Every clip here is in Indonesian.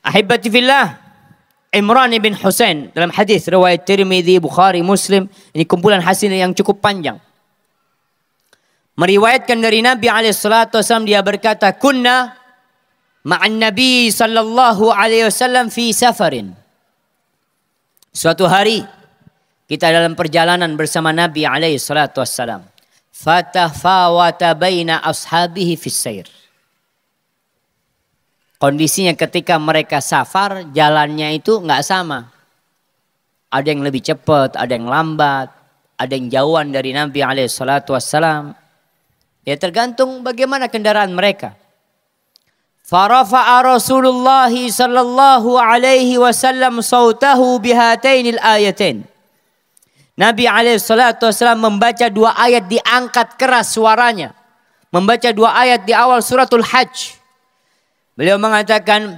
Ahibati fillah, Imran bin Husain dalam hadis riwayat Tirmidzi, Bukhari, Muslim, ini kumpulan hadis yang cukup panjang. Meriwayatkan dari Nabi SAW, dia berkata, kunna ma'an Nabi sallallahu alaihi wasallam fi safarin. Suatu hari kita dalam perjalanan bersama Nabi SAW. Fatafawata baina ashabihi fis sair. Kondisinya ketika mereka safar, jalannya itu nggak sama. Ada yang lebih cepat, ada yang lambat, ada yang jauhan dari Nabi SAW. Ya tergantung bagaimana kendaraan mereka. Farafa'a Rasulullah sallallahu alaihi wasallam sautahu bihatainil ayatain. Nabi SAW membaca 2 ayat, diangkat keras suaranya. Membaca 2 ayat di awal suratul Hajj. Beliau mengatakan,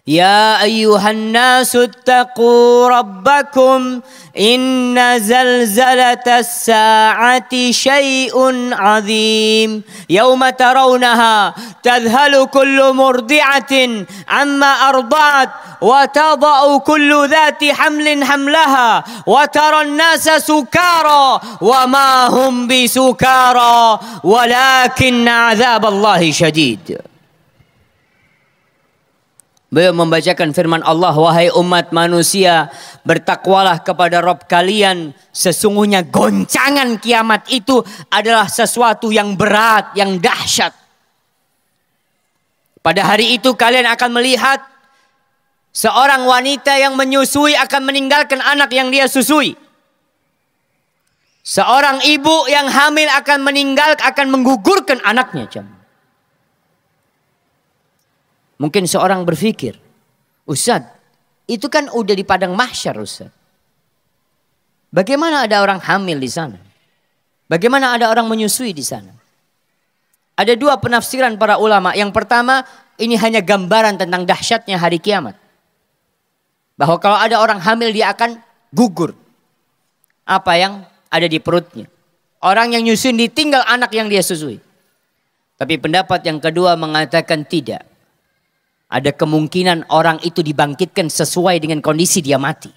ya ayyuhan nasu taqu rabbakum inna zalzalatas sa'ati syai'un azim yawma tarawnaha tadhalu kullu murdi'atin amma arda'at wa tada'u kullu dhati hamlin hamlaha wa taran nasa sukara wa ma hum bisukara walakin 'adzaballahi syadid. Beliau membacakan firman Allah, wahai umat manusia, bertakwalah kepada Rabb kalian. Sesungguhnya goncangan kiamat itu adalah sesuatu yang berat, yang dahsyat. Pada hari itu kalian akan melihat seorang wanita yang menyusui akan meninggalkan anak yang dia susui. Seorang ibu yang hamil akan menggugurkan anaknya. Mungkin seorang berpikir, Ustaz, itu kan udah di padang mahsyar, Ustaz. Bagaimana ada orang hamil di sana? Bagaimana ada orang menyusui di sana? Ada 2 penafsiran para ulama. Yang pertama, ini hanya gambaran tentang dahsyatnya hari kiamat. Bahwa kalau ada orang hamil, dia akan gugur apa yang ada di perutnya. Orang yang nyusuin ditinggal anak yang dia susui. Tapi pendapat yang kedua mengatakan tidak. Ada kemungkinan orang itu dibangkitkan sesuai dengan kondisi dia mati.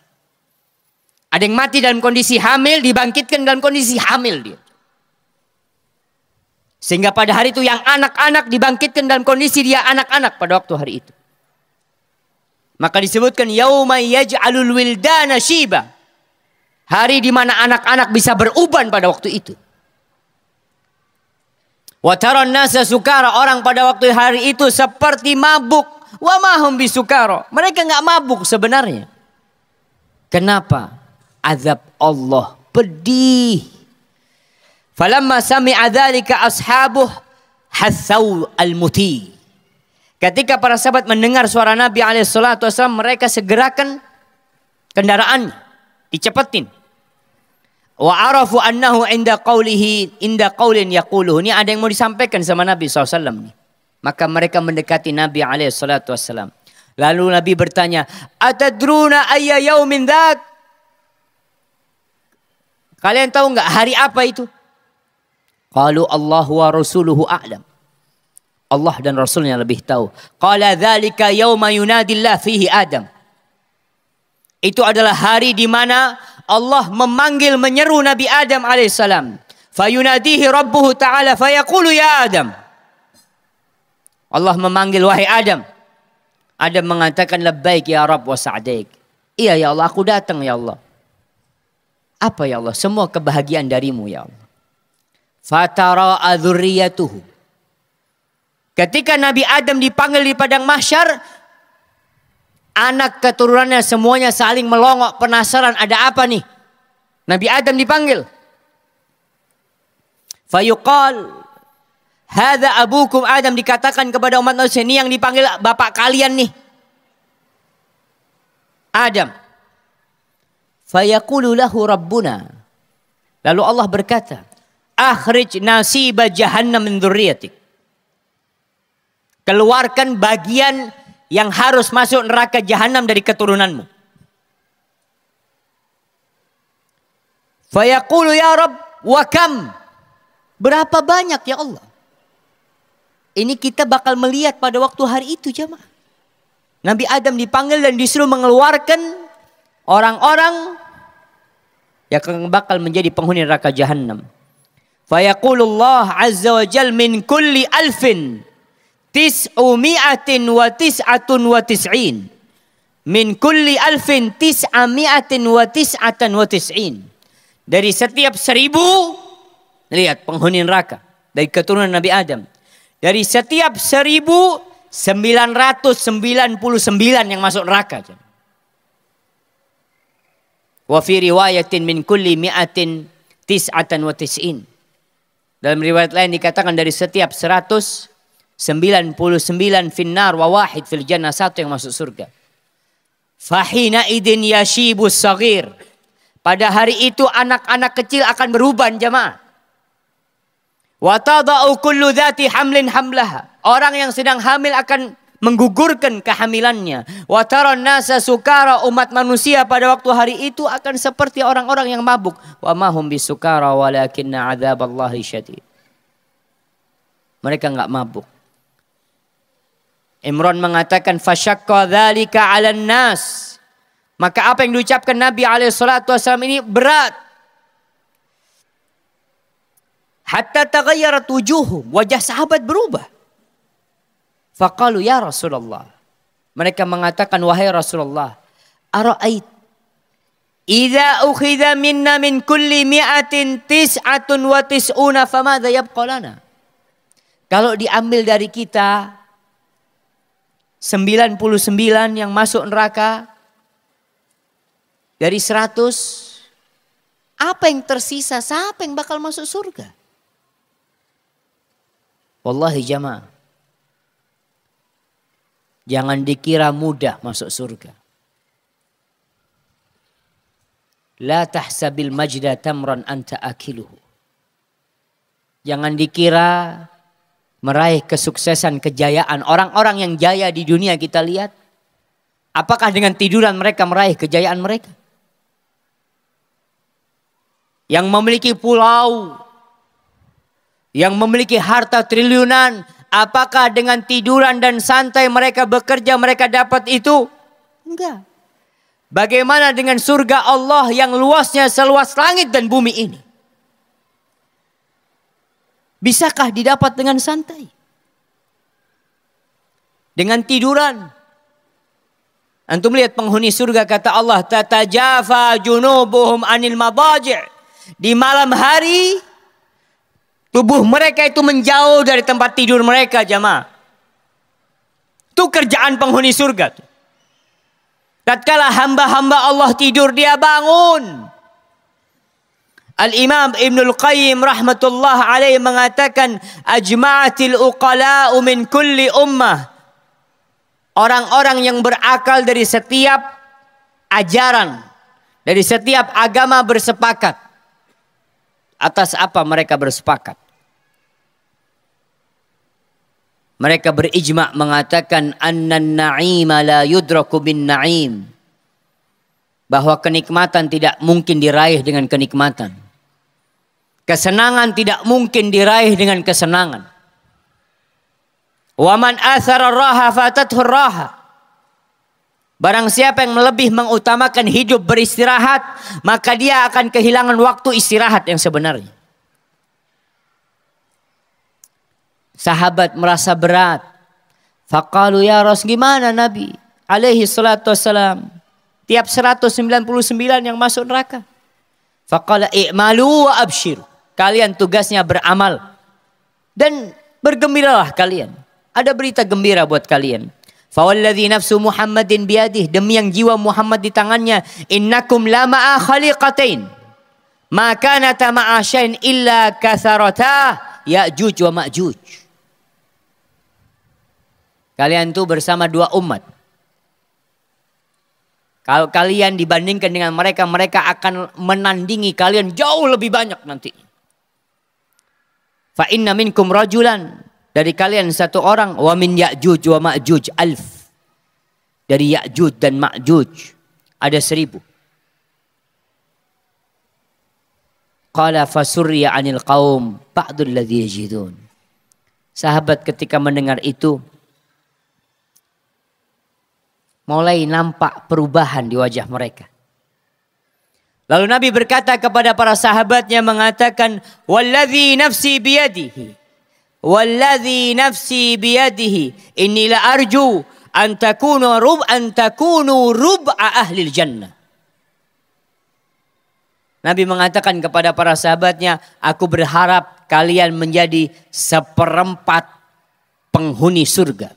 Ada yang mati dalam kondisi hamil, dibangkitkan dalam kondisi hamil dia. Sehingga pada hari itu yang anak-anak dibangkitkan dalam kondisi dia anak-anak pada waktu hari itu. Maka disebutkan yauma yaj'alul wildana shiba. Hari di mana anak-anak bisa beruban pada waktu itu. Wa taran nasa sukara, orang pada waktu hari itu seperti mabuk. Wa ma hum bisukara, mereka enggak mabuk sebenarnya. Kenapa? Azab Allah pedih. Falamma sami'a dzalika ashabuh hatsau al-muti. Ketika para sahabat mendengar suara Nabi SAW, mereka segerakan kendaraan, dicepetin. Wa arafu annahu inda qaulin yaquluhu. Ini ada yang mau disampaikan sama Nabi SAW. Maka mereka mendekati Nabi SAW. Lalu Nabi bertanya, atadruna ayya yaumin dzak? Kalian tahu enggak hari apa itu? Qalu Allah wa rasuluhu a'lam. Allah dan Rasulnya lebih tahu. Qala dzalika yauma yunadillah fihi Adam. Itu adalah hari di mana Allah memanggil, menyeru Nabi Adam alaihissalam. Fayunadihi rabbuhu ta'ala fayaqulu ya Adam. Allah memanggil, wahai Adam. Adam mengatakan labbaik ya Rabb wa sa'daik. Iya ya Allah, aku datang ya Allah. Apa ya Allah? Semua kebahagiaan darimu ya Allah. Fatara'a dzurriyyatuhu. Ketika Nabi Adam dipanggil di padang mahsyar, anak keturunannya semuanya saling melongok penasaran, ada apa nih? Nabi Adam dipanggil. Fayuqal hadza abukum Adam, dikatakan kepada umat manusia, ini yang dipanggil bapak kalian nih, Adam. Fayaqulu lahu rabbuna. Lalu Allah berkata, akhrij nasiba jahannam min dzurriyyatik. Keluarkan bagian yang harus masuk neraka jahanam dari keturunanmu. Fayaqulu ya Rabb wa kam? Berapa banyak ya Allah? Ini kita bakal melihat pada waktu hari itu jamaah. Nabi Adam dipanggil dan disuruh mengeluarkan orang-orang yang bakal menjadi penghuni neraka Jahannam. Fayaqulullah azza wa jal min kulli alfin tis'umi'atin wa tis'atun wa tis'in. Min kulli alfin tis'ami'atin wa tis'atan wa tis'in. Dari setiap 1000, lihat penghuni neraka dari keturunan Nabi Adam. Dari setiap 1999 yang masuk neraka. Wa fi riwayatin min kulli mi'atin tis'atan wa tis'in. Dalam riwayat lain dikatakan dari setiap 199 finnar wa wahid fil jannah, satu yang masuk surga. Fahina idin yashibus saghir. Pada hari itu anak-anak kecil akan beruban jamaah. Wa tada'u kullu dhati hamlin hamlaha. Orang yang sedang hamil akan menggugurkan kehamilannya. Wa taran nasa sukara, umat manusia pada waktu hari itu akan seperti orang-orang yang mabuk. Wa ma hum bisukara walakinna adzaballahi syadid. Mereka enggak mabuk. Imran mengatakan fasyaqqa dzalika 'alan nas. Maka apa yang diucapkan Nabi alaihi salatu wasallam ini berat. Hatta taghayyarat wujuhum, wajah sahabat berubah. Faqalu ya Rasulullah. Mereka mengatakan, wahai Rasulullah, ara'ait idza ukhidha minna min kulli mi'atin tis'atun wa tis'una famadha yabqa lana? Kalau diambil dari kita 99 yang masuk neraka dari 100, apa yang tersisa? Siapa yang bakal masuk surga? Wallahi jamaah, jangan dikira mudah masuk surga. La tahsabil majda tamran anta akiluhu. Jangan dikira meraih kesuksesan, kejayaan. Orang-orang yang jaya di dunia kita lihat, apakah dengan tiduran mereka meraih kejayaan mereka? Yang memiliki pulau, yang memiliki harta triliunan, apakah dengan tiduran dan santai mereka bekerja mereka dapat itu? Enggak. Bagaimana dengan surga Allah yang luasnya seluas langit dan bumi ini? Bisakah didapat dengan santai? Dengan tiduran? Antum lihat penghuni surga, kata Allah, tatajafa junubuhum anil madaji'. Di malam hari tubuh mereka itu menjauh dari tempat tidur mereka jamaah. Itu kerjaan penghuni surga. Tatkala hamba-hamba Allah tidur, dia bangun. Al-Imam Ibnul Qayyim rahmatullah alaihi mengatakan, ajma'atil uqala'u min kulli ummah. Orang-orang yang berakal dari setiap ajaran, dari setiap agama bersepakat. Atas apa mereka bersepakat? Mereka berijma' mengatakan annan na'ima la yudraku bin na'im. Bahwa kenikmatan tidak mungkin diraih dengan kenikmatan. Kesenangan tidak mungkin diraih dengan kesenangan. Wa man athara raha fatathu raha. Barang siapa yang lebih mengutamakan hidup beristirahat, maka dia akan kehilangan waktu istirahat yang sebenarnya. Sahabat merasa berat. Faqalu ya Rasul, gimana Nabi alaihi salatu wassalam? Tiap 199 yang masuk neraka. Faqala i'malu wa abshiru. Kalian tugasnya beramal. Dan bergembiralah kalian. Ada berita gembira buat kalian. Fawalladzi nafsu Muhammadin biyadih, demi yang jiwa Muhammad di tangannya, innakum la ma'a khaliqatain ma kanata ma'a syai'in illa katharata Ya'juj wa Ma'juj. Kalian tuh bersama dua umat. Kalau kalian dibandingkan dengan mereka, mereka akan menandingi kalian jauh lebih banyak nanti. Fa inna minkum rajulan, dari kalian satu orang, wa min Ya'juj wa Ma'juj alf. Dari Ya'juj dan Ma'juj ada 1000. Qala fasurriya 'anil qaum ba'dul ladzi yajidun. Sahabat ketika mendengar itu mulai nampak perubahan di wajah mereka. Lalu Nabi berkata kepada para sahabatnya mengatakan, "Walladzi nafsi biyadihi, walladzi nafsi biyadihi, inni la arju an takunu rub'a ahli jannah." Nabi mengatakan kepada para sahabatnya, aku berharap kalian menjadi seperempat penghuni surga.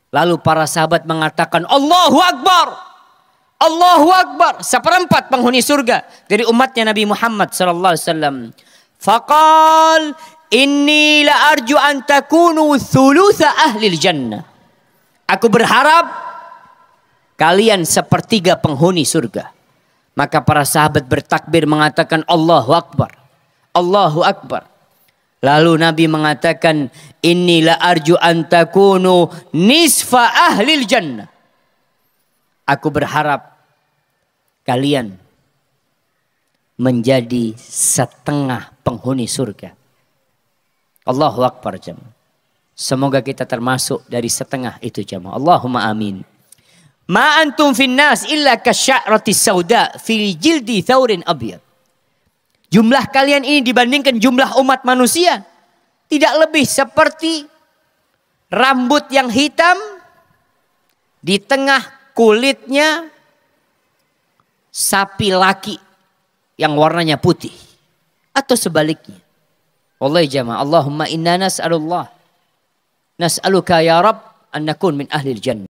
Lalu para sahabat mengatakan, Allahu Akbar. Allahu Akbar, seperempat penghuni surga dari umatnya Nabi Muhammad SAW. Faqal, inni la arju an takunu thulutha ahli jannah. Aku berharap kalian sepertiga penghuni surga. Maka para sahabat bertakbir mengatakan Allahu Akbar. Allahu Akbar. Lalu Nabi mengatakan, inni la arju an takunu nisfa ahli jannah. Aku berharap kalian menjadi setengah penghuni surga. Allahu Akbar jemaah. Semoga kita termasuk dari setengah itu jemaah. Allahumma amin. Ma antum finnas illa kasya'rati sauda fil jildi thawrin abyad. Jumlah kalian ini dibandingkan jumlah umat manusia tidak lebih seperti rambut yang hitam di tengah kulitnya sapi laki yang warnanya putih. Atau sebaliknya. Wallahi jamaah. Allahumma inna nas'aluka ya Rabb an nakun min ahli jannah.